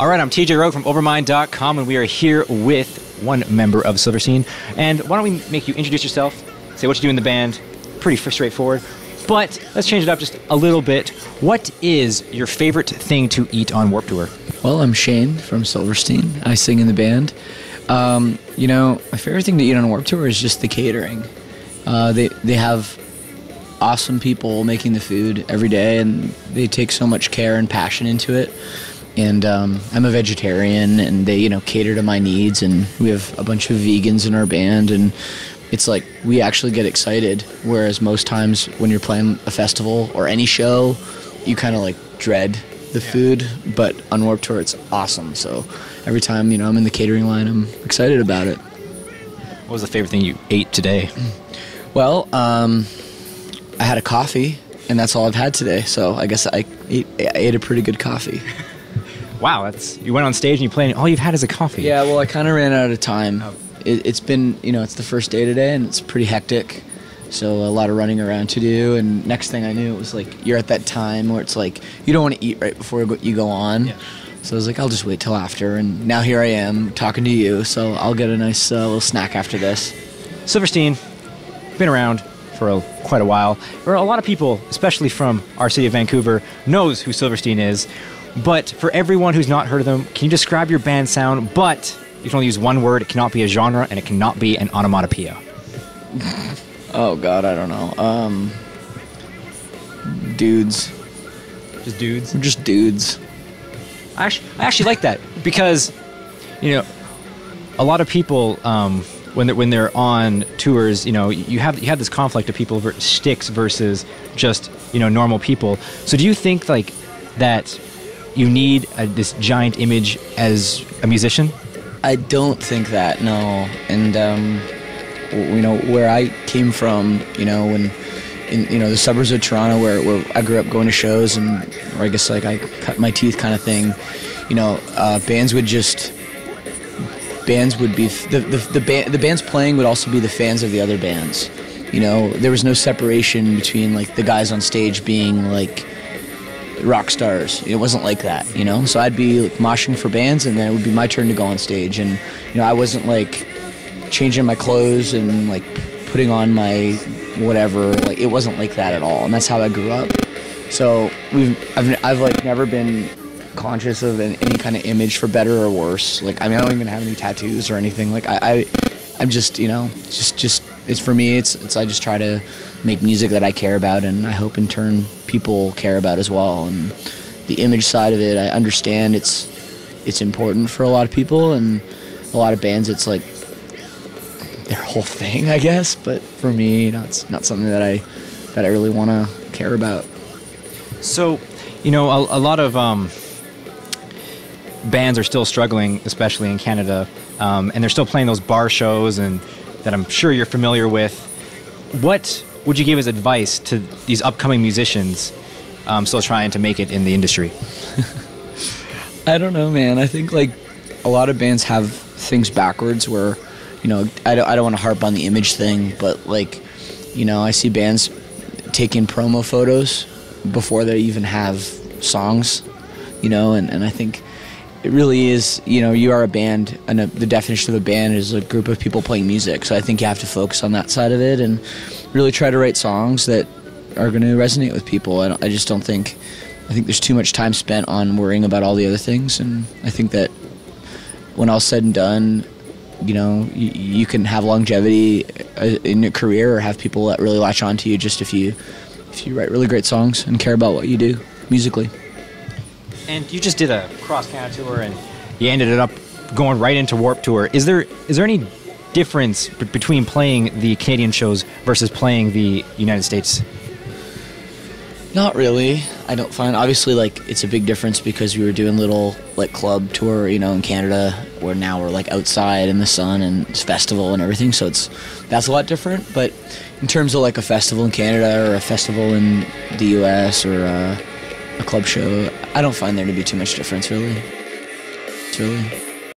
All right, I'm TJ Rowe from Overmind.com, and we are here with one member of Silverstein. And why don't we make you introduce yourself, say what you do in the band, pretty straightforward, but let's change it up just a little bit. What is your favorite thing to eat on Warped Tour? Well, I'm Shane from Silverstein. I sing in the band. You know, my favorite thing to eat on Warped Tour is just the catering. They have awesome people making the food every day, and they take so much care and passion into it. And I'm a vegetarian, and they, cater to my needs, and we have a bunch of vegans in our band, and it's like we actually get excited, whereas most times when you're playing a festival or any show, you kind of like dread the food, but on Warped Tour it's awesome. So every time, I'm in the catering line, I'm excited about it. What was the favorite thing you ate today? Well, I had a coffee, and that's all I've had today, so I guess I ate a pretty good coffee. Wow, you went on stage and you played, and all you've had is a coffee. Yeah, well, I kind of ran out of time. It's been, it's the first day today, and it's pretty hectic, so a lot of running around to do, and next thing I knew, it was like, you're at that time where it's like, you don't want to eat right before you go on, so I was like, I'll just wait till after, and now here I am, talking to you, so I'll get a nice little snack after this. Silverstein, been around for quite a while. For a lot of people, especially from our city of Vancouver, knows who Silverstein is. But for everyone who's not heard of them, can you describe your band sound? But you can only use one word. It cannot be a genre, and it cannot be an onomatopoeia. Oh God, I don't know. Dudes. Just dudes? We're just dudes. I actually like that because, a lot of people. When they're on tours, you have this conflict of people sticks versus just normal people. So do you think like that you need this giant image as a musician? I don't think that, no. And where I came from, when in the suburbs of Toronto, where I grew up going to shows, and or I guess like I cut my teeth kind of thing, bands would be the bands playing would also be the fans of the other bands. There was no separation between like the guys on stage being like rock stars. It wasn't like that, So I'd be like, moshing for bands, and then it would be my turn to go on stage, and I wasn't like changing my clothes and like putting on my whatever. Like it wasn't like that at all, and that's how I grew up. So I've like never been conscious of any kind of image, for better or worse. Like I don't even have any tattoos or anything. Like I'm just it's for me. It's I just try to make music that I care about, and I hope in turn people care about as well. And the image side of it, I understand it's important for a lot of people, and a lot of bands it's like their whole thing, I guess. But for me, it's not something that I really want to care about. So, a lot of bands are still struggling, especially in Canada, and they're still playing those bar shows, and that I'm sure you're familiar with. What would you give as advice to these upcoming musicians still trying to make it in the industry? I don't know, man. I think like a lot of bands have things backwards where, I don't want to harp on the image thing, but like, I see bands taking promo photos before they even have songs, and I think it really is, you are a band, and the definition of a band is a group of people playing music. So I think you have to focus on that side of it and really try to write songs that are going to resonate with people. I think there's too much time spent on worrying about all the other things. And I think that when all's said and done, you can have longevity in your career, or have people that really latch on to you just if you write really great songs and care about what you do musically. And you just did a cross-Canada tour, and you ended it up going right into Warped Tour. Is there any difference between playing the Canadian shows versus playing the United States? Not really. I don't find, obviously, like, it's a big difference because we were doing little, like, club tour, in Canada, where now we're, like, outside in the sun, and it's festival and everything, so that's a lot different. But in terms of, like, a festival in Canada or a festival in the U.S. or a club show, I don't find there to be too much difference, really.